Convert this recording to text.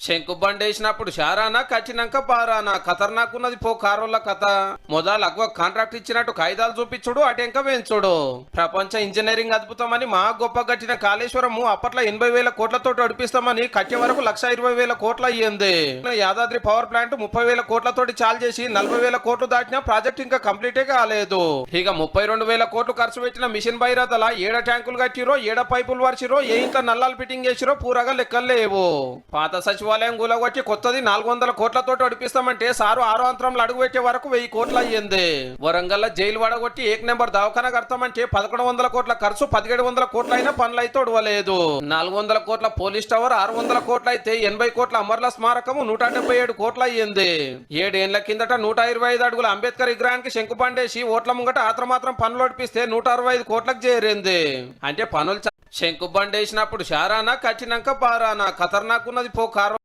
శంకు బండేసినప్పుడు షారానా కట్టినాక పారానా ఖతర్నాకున్నది పో కారోళ్ళ కథ. మొదలు అగ్వ కాంట్రాక్ట్ ఇచ్చినట్టు కాయిదాలు చూపించుడు అటెంక వేయించుడు. ప్రపంచ ఇంజనీరింగ్ అద్భుతమని మా గొప్ప కట్టిన కాళేశ్వరము అప్పట్లో 80,000 కోట్లతో నడిపిస్తామని కట్టే వరకు 1,20,000 కోట్లు అయ్యింది. యాదాద్రి పవర్ ప్లాంట్ 30,000 కోట్లతోటి చాలు చేసి 40,000 కోట్లు దాటిన ప్రాజెక్ట్ ఇంకా కంప్లీటే కాలేదు. ఇక 32,000 కోట్లు ఖర్చు పెట్టిన మిషన్ భైరథల 7 ట్యాంకులు కట్టిరో 7 పైపులు వరిచిరో ఏ ఇంట్లో నల్లాలు ఫిట్టింగ్ చేసిరో పూరగా లెక్కలు లేవు. పాత సచివాలయం గులగొట్టి కొత్తది 400 కోట్లతో నడిపిస్తామంటే సారు 6 అంతరంలో అడుగు పెట్టే వరకు 1000 కోట్లు అయ్యింది. వరంగల్ జైలు వడగొట్టి 1 నెంబర్ దవాఖానా కడతామంటే 1100 కోట్ల ఖర్చు 1700 కోట్ల అయినా పనులు అయితే ఒడవలేదు. 400 కోట్ల పోలీస్ టవర్ 600 కోట్లు అయితే 80 కోట్ల అమర్ల స్మారకము 177 కోట్లు అయ్యింది. 7 ఏళ్ల కిందట 125 అడుగుల అంబేద్కర్ విగ్రహానికి శంకు పండేసి ఓట్ల ముంగట ఆత్రమాత్రం పనులు ఒడిపిస్తే 165 కోట్లకు చేరింది. అంటే పనులు శంకు బండేసినప్పుడు షారానా కట్టినాక పారానా ఖతర్నాకున్నది పో కారు.